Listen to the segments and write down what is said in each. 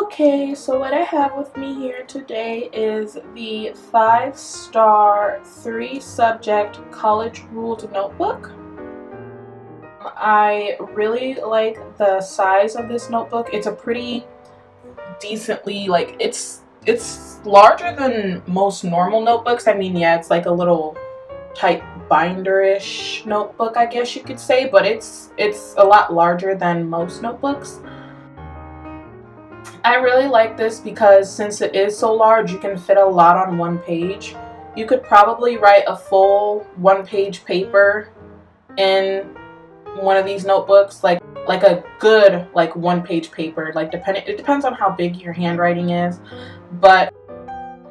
Okay, so what I have with me here today is the 5-star, 3-subject college ruled notebook. I really like the size of this notebook. It's a pretty decently, it's larger than most normal notebooks. I mean, yeah, it's like a little tight binder-ish notebook, I guess you could say, but it's a lot larger than most notebooks. I really like this because since it is so large, you can fit a lot on one page. You could probably write a full one-page paper in one of these notebooks, like a good one-page paper. It depends on how big your handwriting is, but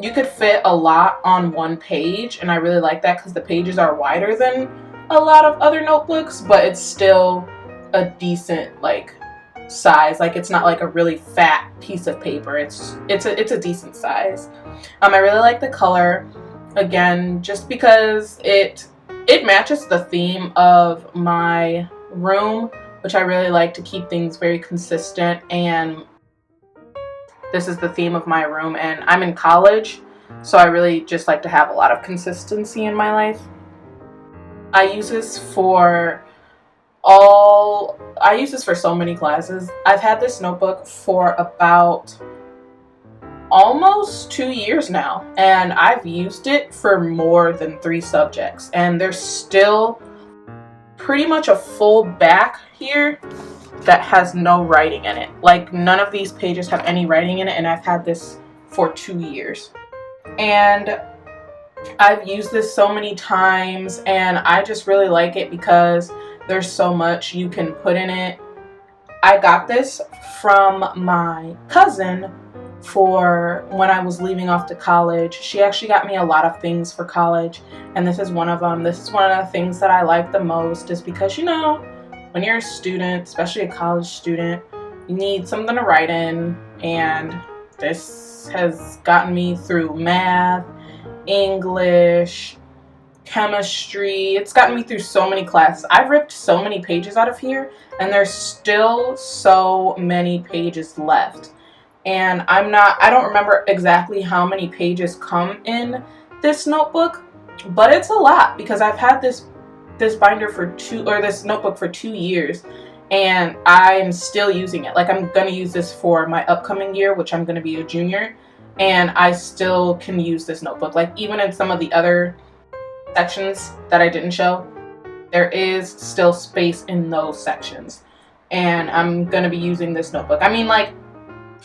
you could fit a lot on one page, and I really like that because the pages are wider than a lot of other notebooks, but it's still a decent size. It's not like a really fat piece of paper. It's a decent size. I really like the color, again, just because it matches the theme of my room, which I really like to keep things very consistent, and this is the theme of my room, and I'm in college, so I really just like to have a lot of consistency in my life. I use this for so many classes. I've had this notebook for about almost 2 years now, and I've used it for more than 3 subjects, and there's still pretty much a full back here that has no writing in it. None of these pages have any writing in it, and I've had this for 2 years. And I've used this so many times, and I just really like it because there's so much you can put in it. I got this from my cousin for when I was leaving off to college. She actually got me a lot of things for college, and this is one of them. This is one of the things that I like the most, is because, when you're a student, especially a college student, you need something to write in, and this has gotten me through math, English, chemistry. It's gotten me through so many classes. I've ripped so many pages out of here, and there's still so many pages left. And I don't remember exactly how many pages come in this notebook, but it's a lot because I've had this binder this notebook for 2 years, and I'm still using it. I'm gonna use this for my upcoming year, which I'm gonna be a junior, and I still can use this notebook. Even in some of the other sections that I didn't show, there is still space in those sections, and I'm gonna be using this notebook.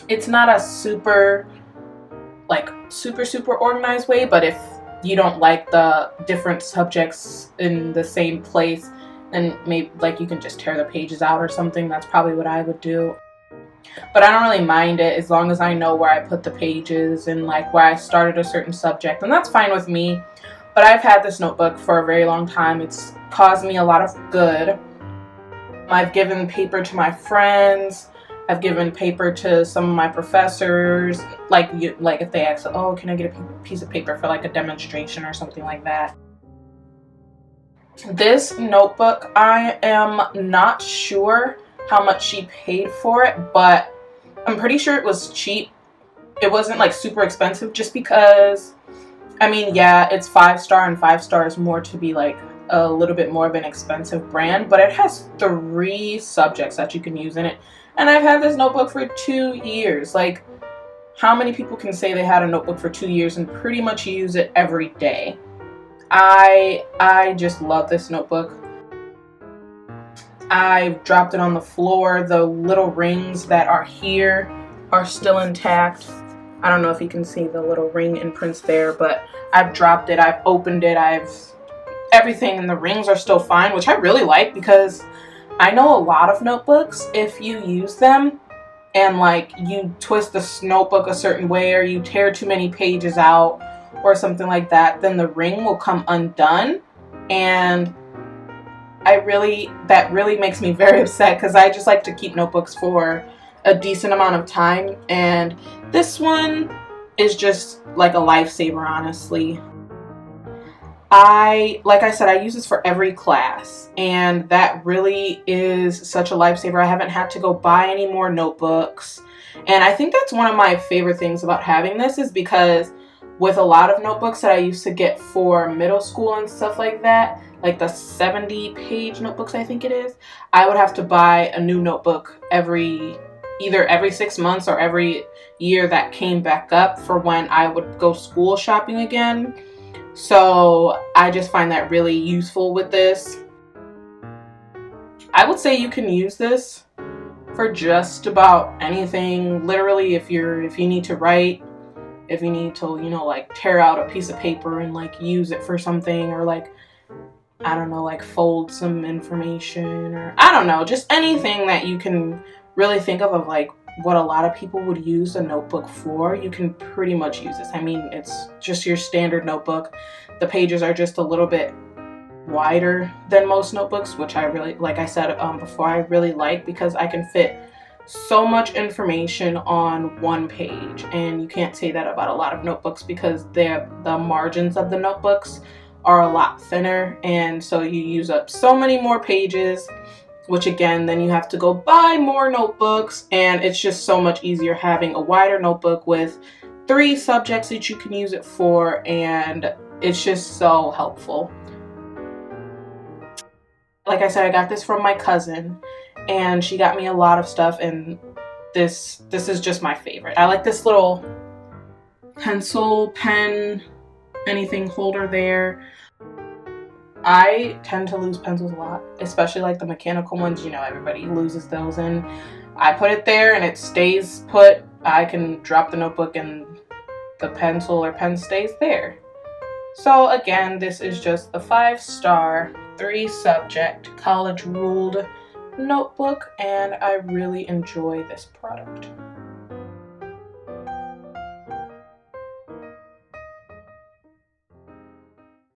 It's not a super organized way, but if you don't like the different subjects in the same place, then maybe you can just tear the pages out or something. That's probably what I would do. But I don't really mind it as long as I know where I put the pages and where I started a certain subject, and that's fine with me. But I've had this notebook for a very long time. It's caused me a lot of good. I've given paper to my friends. I've given paper to some of my professors, if they ask, oh, can I get a piece of paper for a demonstration or something like that. This notebook, I am not sure how much she paid for it, but I'm pretty sure it was cheap. It wasn't super expensive, just because, yeah, it's 5-star, and 5-star is more to be a little bit more of an expensive brand, but it has 3 subjects that you can use in it. And I've had this notebook for 2 years. How many people can say they had a notebook for 2 years and pretty much use it every day? I just love this notebook. I dropped it on the floor. The little rings that are here are still intact. I don't know if you can see the little ring imprints there, but I've dropped it. I've opened it. Everything, and the rings are still fine, which I really like, because I know a lot of notebooks, if you use them and you twist the notebook a certain way, or you tear too many pages out or something like that, then the ring will come undone, and that really makes me very upset, because I just like to keep notebooks for a decent amount of time, and this one is just a lifesaver, honestly. Like I said, I use this for every class, and that really is such a lifesaver. I haven't had to go buy any more notebooks, And I think that's one of my favorite things about having this, is because with a lot of notebooks that I used to get for middle school and stuff like that, like the 70-page notebooks I think it is, I would have to buy a new notebook either every 6 months or every year that came back up for when I would go school shopping again. So I just find that really useful with this. I would say you can use this for just about anything. Literally, if you need to write, if you need to, like tear out a piece of paper and like use it for something, or like, I don't know, like fold some information, or I don't know, just anything that you can really think of like what a lot of people would use a notebook for, you can pretty much use this. I mean, it's just your standard notebook. The pages are just a little bit wider than most notebooks, which I really, like I said before, I really like, because I can fit so much information on one page, and you can't say that about a lot of notebooks because the margins of the notebooks are a lot thinner, and so you use up so many more pages, which again, then you have to go buy more notebooks, and it's just so much easier having a wider notebook with 3 subjects that you can use it for, and it's just so helpful. Like I said, I got this from my cousin, and she got me a lot of stuff, and this is just my favorite. I like this little pencil, pen, anything holder there. I tend to lose pencils a lot, especially like the mechanical ones. Everybody loses those, and I put it there and it stays put. I can drop the notebook and the pencil or pen stays there. So again, this is just the 5-star, 3-subject, college ruled notebook, and I really enjoy this product.